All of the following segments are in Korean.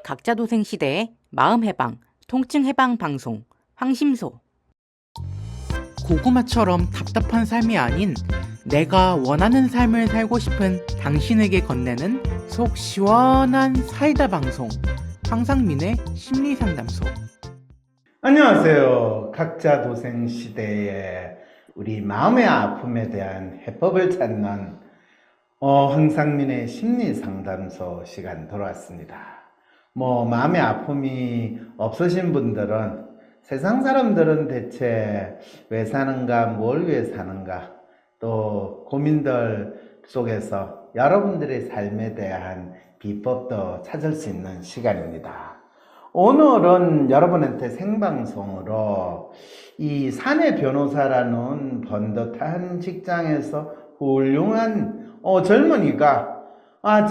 각자 도생 시대의 마음 해방, 통증 해방 방송 황심소. 고구마처럼 답답한 삶이 아닌 내가 원하는 삶을 살고 싶은 당신에게 건네는 속 시원한 사이다 방송 황상민의 심리상담소. 안녕하세요. 각자 도생 시대에 우리 마음의 아픔에 대한 해법을 찾는 황상민의 심리상담소 시간 돌아왔습니다. 마음의 아픔이 없으신 분들은 세상 사람들은 대체 왜 사는가, 뭘 위해 사는가, 또 고민들 속에서 여러분들의 삶에 대한 비법도 찾을 수 있는 시간입니다. 오늘은 여러분한테 생방송으로 이 사내 변호사라는 번듯한 직장에서 훌륭한 젊은이가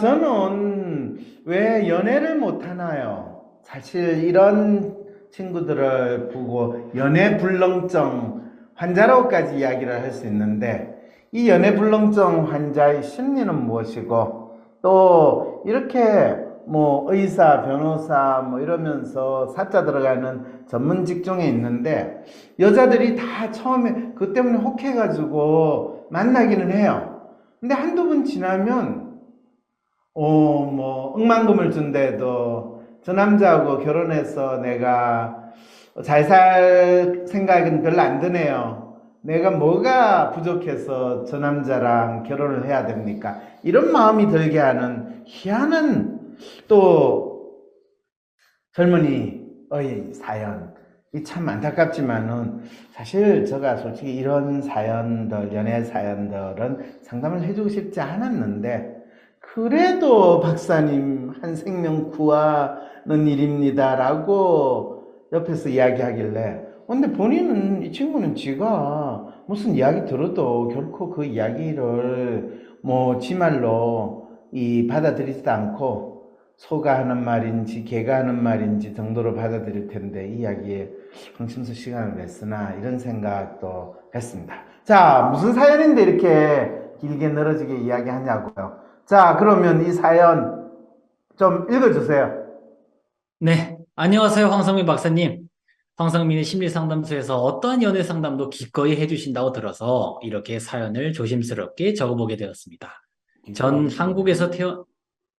저는 왜 연애를 못하나요? 사실 이런 친구들을 보고 연애불능증 환자라고까지 이야기를 할 수 있는데, 이 연애불능증 환자의 심리는 무엇이고, 또 이렇게 의사, 변호사 이러면서 사자 들어가는 전문 직종에 있는데, 여자들이 다 처음에 그 때문에 혹해가지고 만나기는 해요. 근데 한두 번 지나면 억만금을 준대도 저 남자하고 결혼해서 내가 잘 살 생각은 별로 안 드네요. 내가 뭐가 부족해서 저 남자랑 결혼을 해야 됩니까? 이런 마음이 들게 하는 희한한 또 젊은이의 사연. 이 참 안타깝지만은 사실 제가 솔직히 이런 사연들, 연애 사연들은 상담을 해주고 싶지 않았는데, 그래도 박사님 한 생명 구하는 일입니다 라고 옆에서 이야기하길래, 근데 본인은, 이 친구는 지가 무슨 이야기 들어도 결코 그 이야기를 지 말로 받아들이지도 않고 소가 하는 말인지 개가 하는 말인지 정도로 받아들일 텐데 이 이야기에 황심소 시간을 냈으나 이런 생각도 했습니다. 자, 무슨 사연인데 이렇게 길게 늘어지게 이야기하냐고요. 자, 그러면 이 사연 좀 읽어주세요. 네, 안녕하세요, 황성민 박사님. 황성민의 심리상담소에서 어떠한 연애 상담도 기꺼이 해주신다고 들어서 이렇게 사연을 조심스럽게 적어보게 되었습니다. 전 한국에서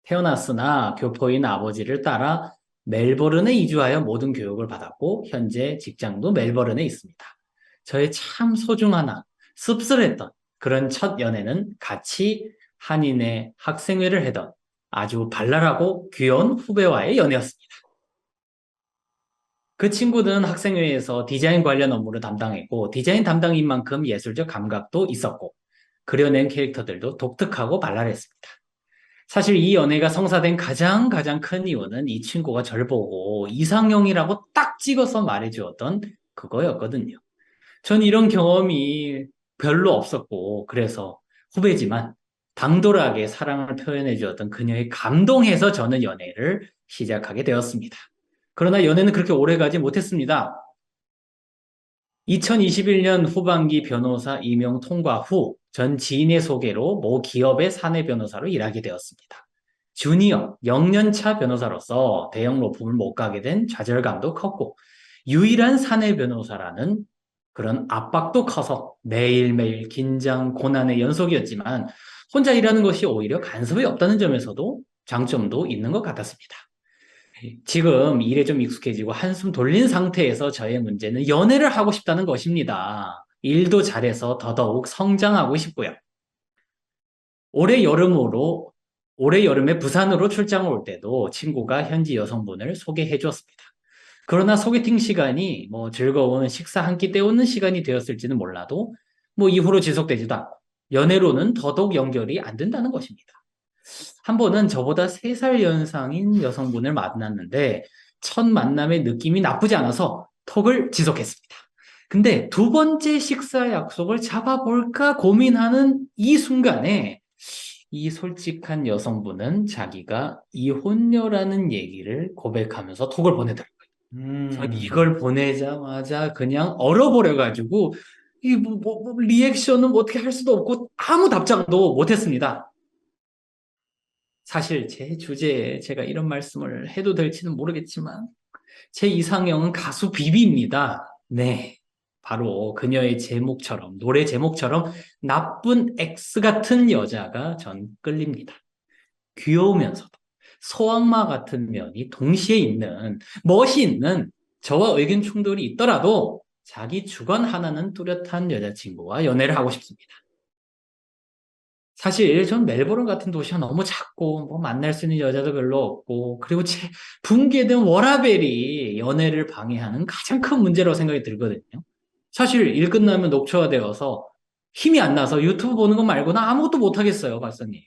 태어났으나 교포인 아버지를 따라 멜버른에 이주하여 모든 교육을 받았고 현재 직장도 멜버른에 있습니다. 저의 참 소중하나 씁쓸했던 그런 첫 연애는 같이 한인의 학생회를 하던 아주 발랄하고 귀여운 후배와의 연애였습니다. 그 친구는 학생회에서 디자인 관련 업무를 담당했고 디자인 담당인 만큼 예술적 감각도 있었고 그려낸 캐릭터들도 독특하고 발랄했습니다. 사실 이 연애가 성사된 가장 큰 이유는 이 친구가 저를 보고 이상형이라고 딱 찍어서 말해주었던 그거였거든요. 전 이런 경험이 별로 없었고 그래서 후배지만 당돌하게 사랑을 표현해 주었던 그녀에 감동해서 저는 연애를 시작하게 되었습니다. 그러나 연애는 그렇게 오래가지 못했습니다. 2021년 후반기 변호사 임용 통과 후 전 지인의 소개로 모 기업의 사내 변호사로 일하게 되었습니다. 주니어, 0년차 변호사로서 대형 로펌을 못 가게 된 좌절감도 컸고 유일한 사내 변호사라는 그런 압박도 커서 매일매일 긴장, 고난의 연속이었지만 혼자 일하는 것이 오히려 간섭이 없다는 점에서도 장점도 있는 것 같았습니다. 지금 일에 좀 익숙해지고 한숨 돌린 상태에서 저의 문제는 연애를 하고 싶다는 것입니다. 일도 잘해서 더더욱 성장하고 싶고요. 올해 여름에 부산으로 출장을 올 때도 친구가 현지 여성분을 소개해 주었습니다. 그러나 소개팅 시간이 즐거운 식사 한 끼 때우는 시간이 되었을지는 몰라도 이후로 지속되지도 않고 연애로는 더더욱 연결이 안 된다는 것입니다. 한 번은 저보다 3살 연상인 여성분을 만났는데 첫 만남의 느낌이 나쁘지 않아서 톡을 지속했습니다. 근데 두 번째 식사 약속을 잡아볼까 고민하는 이 순간에 이 솔직한 여성분은 자기가 이혼녀라는 얘기를 고백하면서 톡을 보내더라고요. 전 이걸 보내자마자 그냥 얼어버려가지고 리액션은 어떻게 할 수도 없고 아무 답장도 못했습니다. 사실 제 주제에 제가 이런 말씀을 해도 될지는 모르겠지만 제 이상형은 가수 비비입니다. 네. 바로 그녀의 제목처럼, 노래 제목처럼 나쁜 X 같은 여자가 전 끌립니다. 귀여우면서도 소악마 같은 면이 동시에 있는 멋이 있는 저와 의견 충돌이 있더라도 자기 주관 하나는 뚜렷한 여자친구와 연애를 하고 싶습니다. 사실 전 멜버른 같은 도시가 너무 작고 뭐 만날 수 있는 여자도 별로 없고 그리고 제 붕괴된 워라밸이 연애를 방해하는 가장 큰 문제라고 생각이 들거든요. 사실 일 끝나면 녹초가 되어서 힘이 안 나서 유튜브 보는 것 말고는 아무것도 못 하겠어요, 박사님.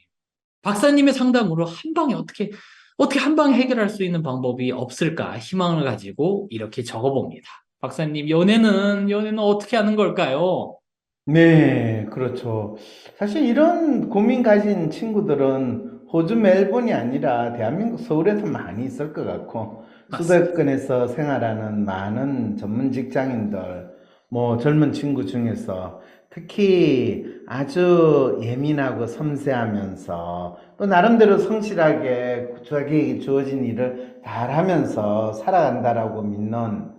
박사님의 상담으로 한 방에 어떻게 한 방에 해결할 수 있는 방법이 없을까 희망을 가지고 이렇게 적어봅니다. 박사님, 연애는 어떻게 하는 걸까요? 네, 그렇죠. 사실 이런 고민 가진 친구들은 호주 멜번이 아니라 대한민국 서울에서 많이 있을 것 같고, 맞습니다. 수도권에서 생활하는 많은 전문 직장인들, 뭐 젊은 친구 중에서 특히 아주 예민하고 섬세하면서 또 나름대로 성실하게 자기에게 주어진 일을 잘하면서 살아간다라고 믿는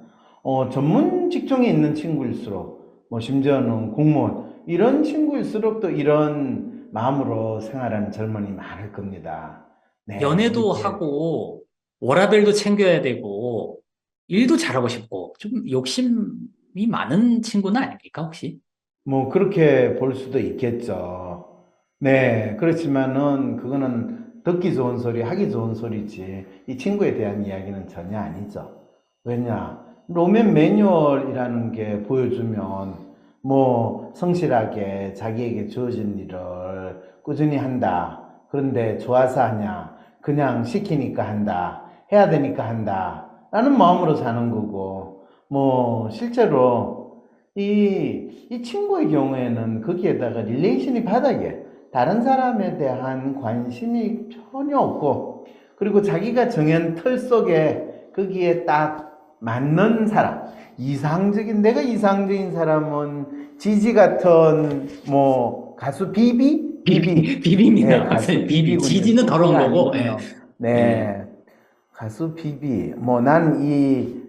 전문 직종에 있는 친구일수록 뭐 심지어는 공무원 이런 친구일수록 또 이런 마음으로 생활하는 젊은이 많을 겁니다. 네, 연애도 이렇게 하고 워라밸도 챙겨야 되고 일도 잘하고 싶고 좀 욕심이 많은 친구는 아닙니까 혹시? 뭐 그렇게 볼 수도 있겠죠. 네, 그렇지만은 그거는 듣기 좋은 소리, 하기 좋은 소리지. 이 친구에 대한 이야기는 전혀 아니죠. 왜냐? 로맨 매뉴얼이라는 게 보여주면 뭐 성실하게 자기에게 주어진 일을 꾸준히 한다. 그런데 좋아서 하냐? 그냥 시키니까 한다. 해야 되니까 한다. 라는 마음으로 사는 거고, 뭐 실제로 이 친구의 경우에는 거기에다가 릴레이션이 바닥에 다른 사람에 대한 관심이 전혀 없고, 그리고 자기가 정한 틀 속에 거기에 딱 맞는 사람, 내가 이상적인 사람은 지지 같은 뭐 가수 비비, 네, 비비입니다. 가수 박사님, 비비. 비비군요. 지지는 더러운 지지가 거고, 예, 아니군요. 예. 네, 가수 비비. 뭐 난 이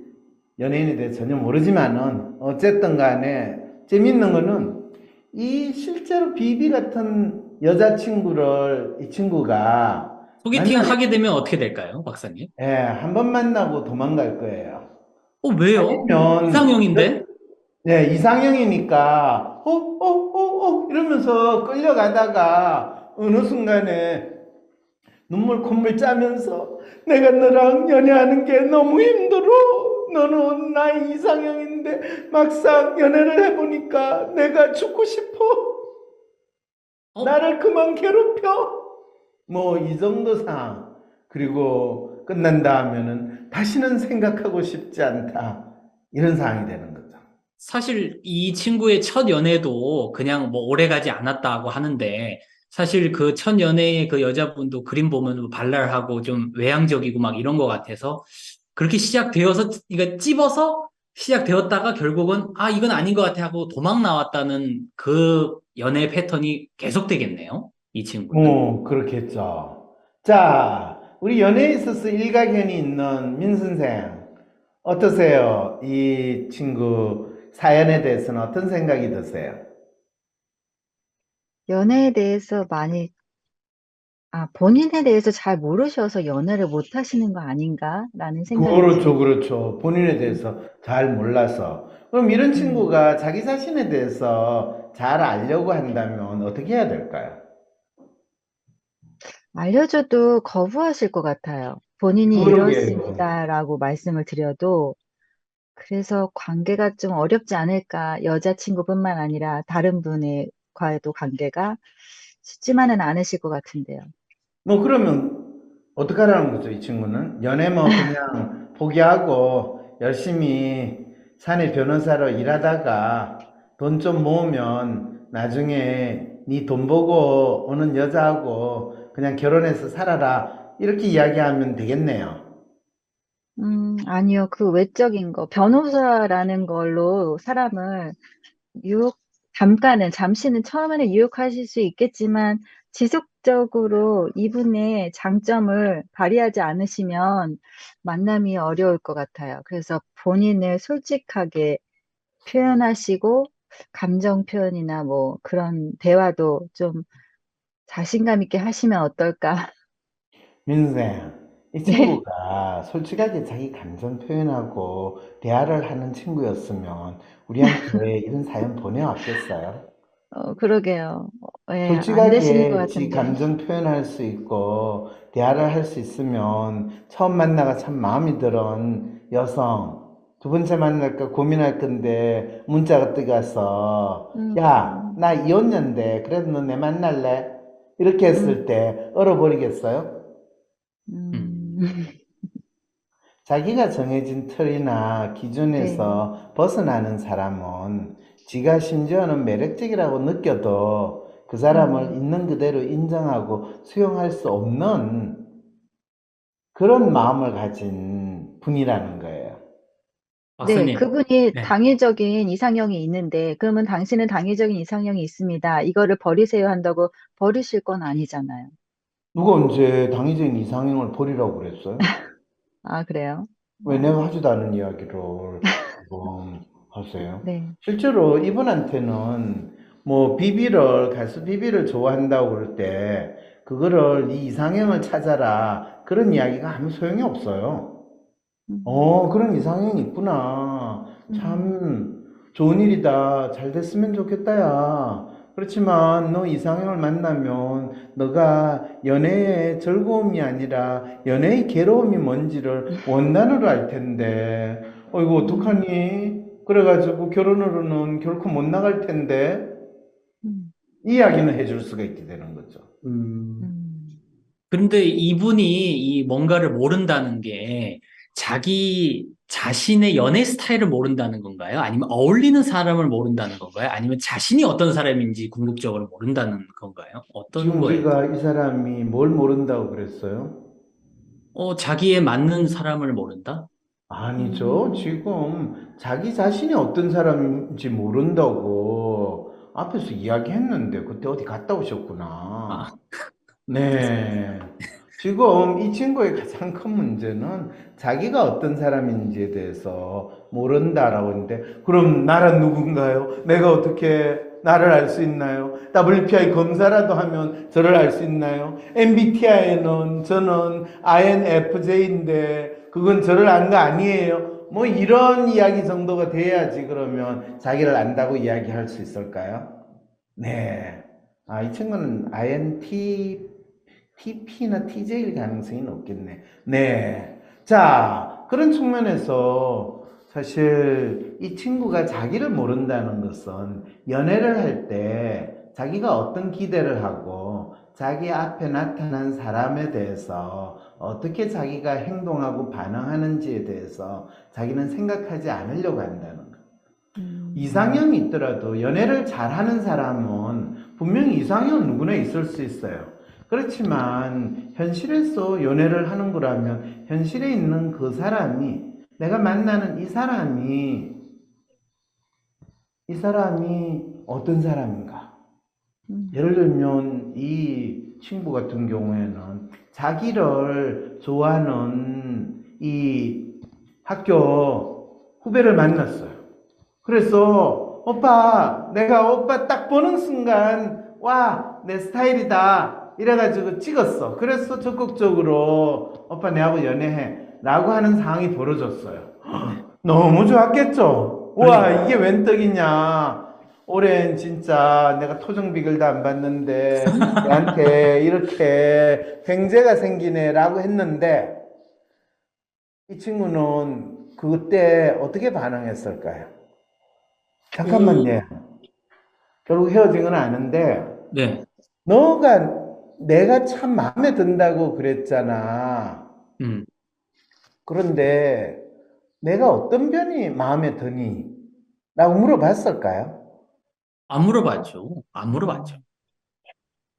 연예인에 대해 전혀 모르지만은 어쨌든 간에 재밌는 거는 이 실제로 비비 같은 여자친구를 이 친구가 소개팅 만나게 하게 되면 어떻게 될까요, 박사님? 예, 한 번 만나고 도망갈 거예요. 왜요? 아니면 이상형인데? 네, 이상형이니까 이러면서 끌려가다가 어느 순간에 눈물 콧물 짜면서 내가 너랑 연애하는 게 너무 힘들어. 너는 나의 이상형인데 막상 연애를 해보니까 내가 죽고 싶어. 어, 나를 그만 괴롭혀. 뭐 이 정도 상황. 그리고 끝난다 하면은 다시는 생각하고 싶지 않다. 이런 상황이 되는 거죠. 사실 이 친구의 첫 연애도 그냥 뭐 오래 가지 않았다고 하는데, 사실 그 첫 연애의 그 여자분도 그림 보면 뭐 발랄하고 좀 외향적이고 막 이런 것 같아서, 그렇게 시작되어서, 이거 찝어서 시작되었다가 결국은, 이건 아닌 것 같아 하고 도망 나왔다는 그 연애 패턴이 계속되겠네요. 이 친구는. 그렇겠죠. 자, 우리 연애에 있어서 일가견이 있는 민 선생, 어떠세요? 이 친구 사연에 대해서는 어떤 생각이 드세요? 연애에 대해서 본인에 대해서 잘 모르셔서 연애를 못 하시는 거 아닌가라는 생각이 그렇죠, 드네요. 그렇죠. 본인에 음, 대해서 잘 몰라서. 그럼 이런 음. 친구가 자기 자신에 대해서 잘 알려고 한다면 어떻게 해야 될까요? 알려줘도 거부하실 것 같아요. 본인이 그러게요. 이렇습니다라고 말씀을 드려도 그래서 관계가 좀 어렵지 않을까. 여자친구뿐만 아니라 다른 분과도 관계가 쉽지만은 않으실 것 같은데요. 뭐 그러면 어떡하라는 거죠, 이 친구는? 연애 뭐 그냥 포기하고 열심히 사내 변호사로 일하다가 돈 좀 모으면 나중에 네 돈 보고 오는 여자하고 그냥 결혼해서 살아라. 이렇게 이야기하면 되겠네요. 아니요. 그 외적인 거, 변호사라는 걸로 사람을 유혹, 잠시는 처음에는 유혹하실 수 있겠지만, 지속적으로 이분의 장점을 발휘하지 않으시면 만남이 어려울 것 같아요. 그래서 본인을 솔직하게 표현하시고 감정 표현이나 뭐 그런 대화도 좀 자신감 있게 하시면 어떨까? 민생, 이 네. 친구가 솔직하게 자기 감정 표현하고 대화를 하는 친구였으면 우리한테 이런 사연 보내왔겠어요? 그러게요. 예, 안 되시는 것 솔직하게 지 같은데. 감정 표현할 수 있고 대화를 할 수 있으면 처음 만나가 참 마음이 들은 여성 두 번째 만날까 고민할 건데 문자가 뜨가서 야, 음, 나 이혼녀인데 그래도 너 내 만날래? 이렇게 음, 했을 때 얼어버리겠어요? 음, 음, 자기가 정해진 틀이나 네. 기준에서 벗어나는 사람은 지가 심지어는 매력적이라고 느껴도 그 사람을 음. 있는 그대로 인정하고 수용할 수 없는 그런 마음을 가진 분이라는 거예요. 네, 박사님, 그분이 네. 당위적인 이상형이 있는데, 그러면 당신은 당위적인 이상형이 있습니다. 이거를 버리세요 한다고 버리실 건 아니잖아요. 누가 언제 당위적인 이상형을 버리라고 그랬어요? 아, 그래요? 왜 어, 내가 하지도 않은 이야기를 지금 하세요? 네. 실제로 이분한테는 뭐 비비를 가수 비비를 좋아한다고 그럴 때 그거를 네 이상형을 찾아라 그런 이야기가 아무 소용이 없어요. 음, 그런 이상형이 있구나. 음, 참 좋은 일이다. 잘 됐으면 좋겠다, 야. 그렇지만 너 이상형을 만나면 너가 연애의 즐거움이 아니라 연애의 괴로움이 뭔지를 원단으로 알 텐데. 이거 음, 어떡하니? 그래가지고 결혼으로는 결코 못 나갈 텐데. 음, 이 이야기는 해줄 수가 있게 되는 거죠. 음, 음. 그런데 이분이 이 뭔가를 모른다는 게 자기 자신의 연애 스타일을 모른다는 건가요? 아니면 어울리는 사람을 모른다는 건가요? 아니면 자신이 어떤 사람인지 궁극적으로 모른다는 건가요? 어떤 지금 거예요? 우리가 이 사람이 뭘 모른다고 그랬어요? 자기에 맞는 사람을 모른다? 아니죠. 음, 지금 자기 자신이 어떤 사람인지 모른다고 앞에서 이야기했는데 그때 어디 갔다 오셨구나. 아, 네. 지금 이 친구의 가장 큰 문제는 자기가 어떤 사람인지에 대해서 모른다라고 했는데, 그럼 나란 누군가요? 내가 어떻게 나를 알 수 있나요? WPI 검사라도 하면 저를 알 수 있나요? MBTI는 저는 INFJ인데, 그건 저를 안 거 아니에요? 뭐 이런 이야기 정도가 돼야지 그러면 자기를 안다고 이야기할 수 있을까요? 네. 이 친구는 TP나 TJ일 가능성이 높겠네. 네. 자, 그런 측면에서 사실 이 친구가 자기를 모른다는 것은 연애를 할 때 자기가 어떤 기대를 하고 자기 앞에 나타난 사람에 대해서 어떻게 자기가 행동하고 반응하는지에 대해서 자기는 생각하지 않으려고 한다는 거. 음, 이상형이 있더라도 연애를 잘하는 사람은 분명히 이상형은 누구나 있을 수 있어요. 그렇지만 현실에서 연애를 하는 거라면 현실에 있는 그 사람이 내가 만나는 이 사람이 어떤 사람인가? 음, 예를 들면 이 친구 같은 경우에는 자기를 좋아하는 이 학교 후배를 만났어요. 그래서 오빠 내가 오빠 딱 보는 순간 와, 내 스타일이다 이래가지고 찍었어. 그래서 적극적으로 오빠 내하고 연애해 라고 하는 상황이 벌어졌어요. 네. 너무 좋았겠죠. 와, 그러니까. 이게 웬 떡이냐. 올해는 진짜 내가 토정비결도 안 받는데 내한테 이렇게 횡재가 생기네 라고 했는데 이 친구는 그때 어떻게 반응했을까요? 그, 잠깐만요. 결국 헤어진 건 아는데, 네. 너가 내가 참 마음에 든다고 그랬잖아. 음, 그런데 내가 어떤 변이 마음에 드니? 라고 물어봤을까요? 안 물어봤죠. 안 물어봤죠. 음.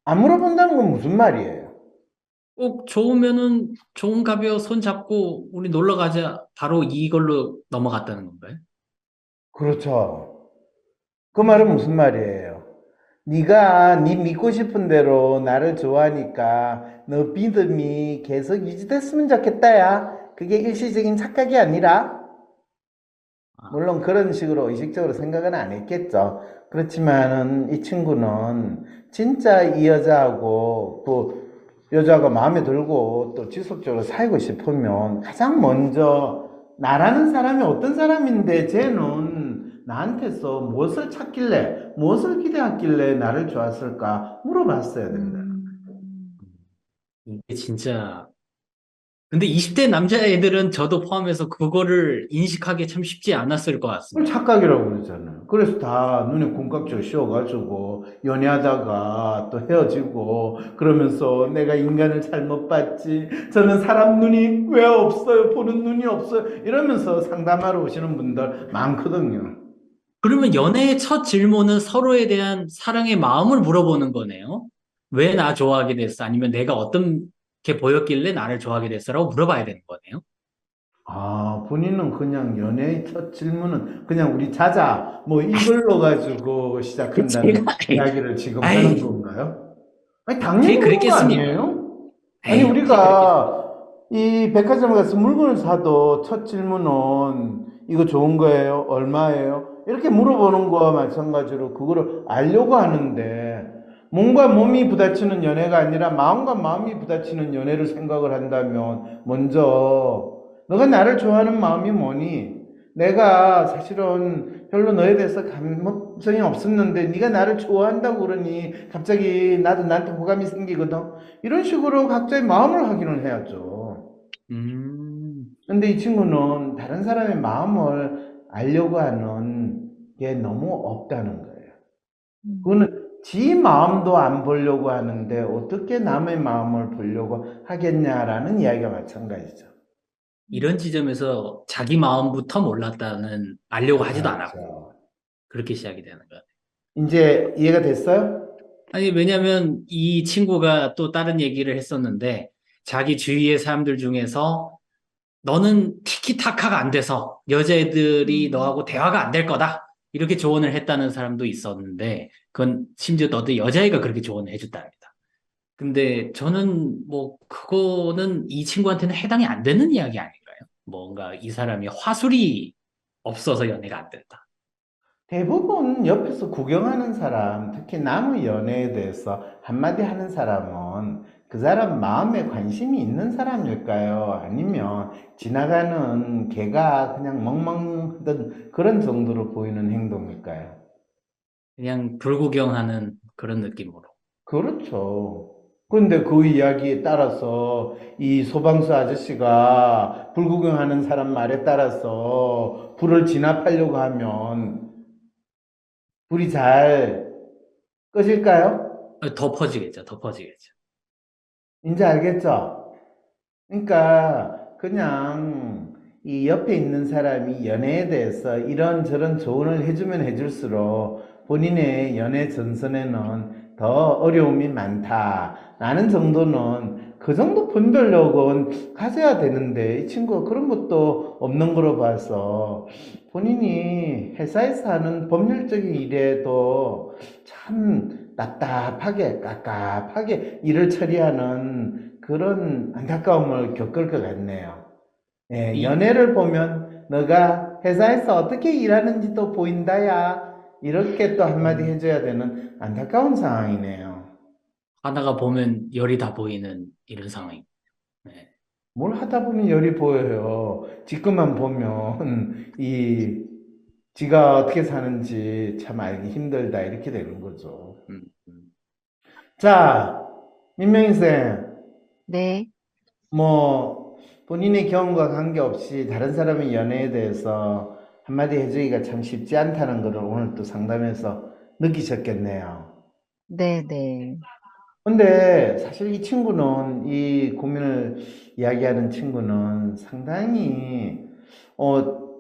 안 물어본다는 건 무슨 말이에요? 꼭 좋으면은 좋은가벼 손 잡고 우리 놀러 가자. 바로 이걸로 넘어갔다는 건가요? 그렇죠. 그 말은 음. 무슨 말이에요? 네가 네 믿고 싶은 대로 나를 좋아하니까 너 믿음이 계속 유지됐으면 좋겠다야. 그게 일시적인 착각이 아니라 아, 물론 그런 식으로 의식적으로 생각은 안 했겠죠. 그렇지만은 이 친구는 진짜 이 여자하고 그 여자가 마음에 들고 또 지속적으로 살고 싶으면 가장 먼저 나라는 사람이 어떤 사람인데 쟤는 나한테서 무엇을 찾길래 무엇을 기대했길래 나를 좋았을까 물어봤어야 된다. 음, 이게 진짜 근데 20대 남자애들은 저도 포함해서 그거를 인식하기 참 쉽지 않았을 것 그걸 같습니다. 착각이라고 그러잖아요. 그래서 다 눈에 콩깍지가 씌워가지고 연애하다가 또 헤어지고 그러면서 내가 인간을 잘못 봤지. 저는 사람 눈이 왜 없어요? 보는 눈이 없어요. 이러면서 상담하러 오시는 분들 많거든요. 그러면 연애의 첫 질문은 서로에 대한 사랑의 마음을 물어보는 거네요. 왜 나 좋아하게 됐어? 아니면 내가 어떤 게 보였길래 나를 좋아하게 됐어라고 물어봐야 되는 거네요. 아, 본인은 그냥 연애의 첫 질문은 그냥 우리 자자 뭐 이걸로 가지고 제가, 시작한다는 이야기를 지금 하는 아이, 건가요? 아니, 어떻게 당연히 그런 거 그랬겠습니까? 아니에요? 아니, 에이, 어떻게 그랬겠습니까? 우리가 이 백화점 가서 물건을 사도 첫 질문은 이거 좋은 거예요? 얼마예요? 이렇게 물어보는 거와 마찬가지로 그거를 알려고 하는데 몸과 몸이 부딪히는 연애가 아니라 마음과 마음이 부딪히는 연애를 생각을 한다면 먼저 너가 나를 좋아하는 마음이 뭐니? 내가 사실은 별로 너에 대해서 감정이 없었는데 네가 나를 좋아한다고 그러니 갑자기 나도 나한테 호감이 생기거든. 이런 식으로 각자의 마음을 확인을 해야죠. 음, 근데 이 친구는 다른 사람의 마음을 알려고 하는 게 너무 없다는 거예요. 음, 그거는 지 마음도 안 보려고 하는데 어떻게 남의 마음을 보려고 하겠냐라는 이야기가 마찬가지죠. 이런 지점에서 자기 마음부터 몰랐다는, 알려고 하지도 않았고, 그렇죠. 그렇게 시작이 되는 거예요. 이제 이해가 됐어요? 아니, 왜냐면 이 친구가 또 다른 얘기를 했었는데, 자기 주위의 사람들 중에서 너는 티키타카가 안 돼서 여자애들이 음, 너하고 대화가 안 될 거다. 이렇게 조언을 했다는 사람도 있었는데, 그건 심지어 너도 여자애가 그렇게 조언을 해줬답니다. 근데 저는 뭐, 그거는 이 친구한테는 해당이 안 되는 이야기 아닌가요? 뭔가 이 사람이 화술이 없어서 연애가 안 된다. 대부분 옆에서 구경하는 사람, 특히 남의 연애에 대해서 한마디 하는 사람은 그 사람 마음에 관심이 있는 사람일까요? 아니면 지나가는 개가 그냥 멍멍하던 그런 정도로 보이는 행동일까요? 그냥 불구경하는 그런 느낌으로. 그렇죠. 근데 그 이야기에 따라서 이 소방서 아저씨가 불구경하는 사람 말에 따라서 불을 진압하려고 하면 불이 잘 꺼질까요? 더 퍼지겠죠, 더 퍼지겠죠. 이제 알겠죠? 그러니까 그냥 이 옆에 있는 사람이 연애에 대해서 이런저런 조언을 해주면 해줄수록 본인의 연애 전선에는 더 어려움이 많다라는 정도는 그 정도 분별력은 가져야 되는데 이 친구가 그런 것도 없는 거로 봐서 본인이 회사에서 하는 법률적인 일에도 참 답답하게 깝깝하게 일을 처리하는 그런 안타까움을 겪을 것 같네요. 예, 이, 연애를 보면 너가 회사에서 어떻게 일하는지도 보인다야. 이렇게 또 한마디 음, 해줘야 되는 안타까운 상황이네요. 하다가 보면 열이 다 보이는 이런 상황이. 네. 뭘 하다 보면 열이 보여요. 지금만 보면 이 지가 어떻게 사는지 참 알기 힘들다 이렇게 되는 거죠. 음, 음. 자, 민명희 쌤, 네, 뭐 본인의 경험과 관계없이 다른 사람의 연애에 대해서 한마디 해주기가 참 쉽지 않다는 것을 오늘 또 상담해서 느끼셨겠네요. 네, 네. 근데 사실 이 친구는 이 고민을 이야기하는 친구는 상당히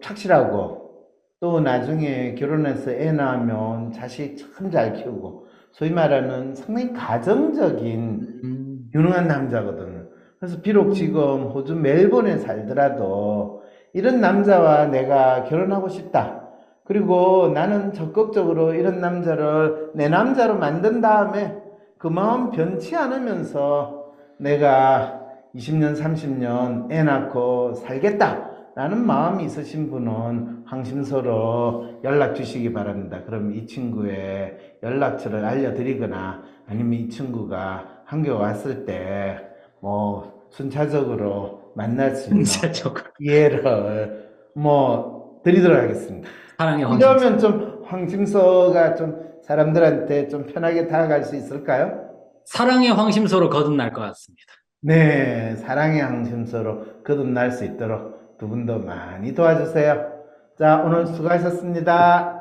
착실하고 또 나중에 결혼해서 애 낳으면 자식 참 잘 키우고 소위 말하는 상당히 가정적인 음, 유능한 남자거든요. 그래서 비록 음, 지금 호주 멜번에 살더라도 이런 남자와 내가 결혼하고 싶다. 그리고 나는 적극적으로 이런 남자를 내 남자로 만든 다음에 그 마음 변치 않으면서 내가 20년, 30년 애 낳고 살겠다라는 마음이 있으신 분은 황심소로 연락 주시기 바랍니다. 그럼 이 친구의 연락처를 알려드리거나 아니면 이 친구가 한국에 왔을 때 뭐 순차적으로 만날 수 있는 진짜적으로. 기회를 뭐 드리도록 하겠습니다. 사랑의 황심소. 이러면 좀 황심소가 좀 사람들한테 좀 편하게 다가갈 수 있을까요? 사랑의 황심소로 거듭날 것 같습니다. 네, 사랑의 황심소로 거듭날 수 있도록 두 분도 많이 도와주세요. 자, 오늘 수고하셨습니다.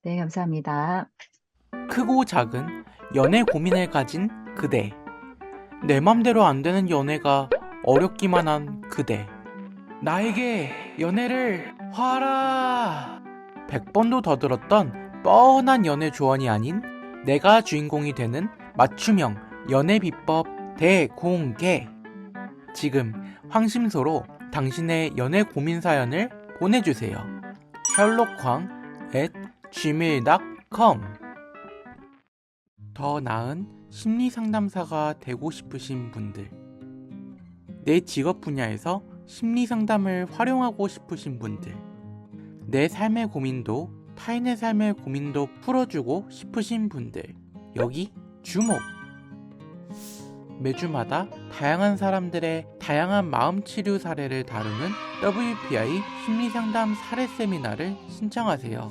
네, 감사합니다. 크고 작은 연애 고민을 가진 그대. 내 맘대로 안 되는 연애가 어렵기만 한 그대. 나에게 연애를 화라. 100번도 더 들었던 뻔한 연애 조언이 아닌 내가 주인공이 되는 맞춤형 연애 비법 대공개. 지금 황심소로 당신의 연애 고민 사연을 보내주세요. sherlockhwang@gmail.com. 더 나은 심리 상담사가 되고 싶으신 분들, 내 직업 분야에서 심리 상담을 활용하고 싶으신 분들, 내 삶의 고민도 타인의 삶의 고민도 풀어주고 싶으신 분들, 여기 주목! 매주마다 다양한 사람들의 다양한 마음치료 사례를 다루는 WPI 심리상담 사례 세미나를 신청하세요.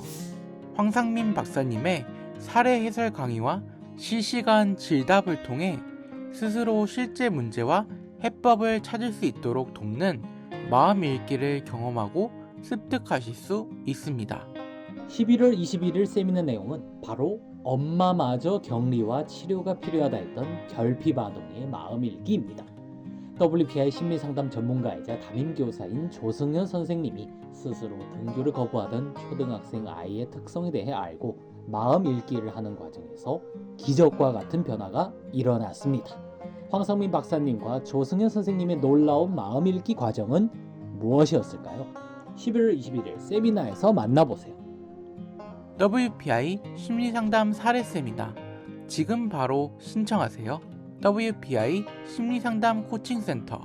황상민 박사님의 사례 해설 강의와 실시간 질답을 통해 스스로 실제 문제와 해법을 찾을 수 있도록 돕는 마음 읽기를 경험하고 습득하실 수 있습니다. 11월 21일 세미나 내용은 바로 엄마마저 격리와 치료가 필요하다 했던 결핍아동의 마음읽기입니다. WPI 심리상담 전문가이자 담임교사인 조승현 선생님이 스스로 등교를 거부하던 초등학생 아이의 특성에 대해 알고 마음읽기를 하는 과정에서 기적과 같은 변화가 일어났습니다. 황상민 박사님과 조승현 선생님의 놀라운 마음읽기 과정은 무엇이었을까요? 11월 21일 세미나에서 만나보세요. WPI 심리상담 사례 세미나 지금 바로 신청하세요. WPI 심리상담 코칭센터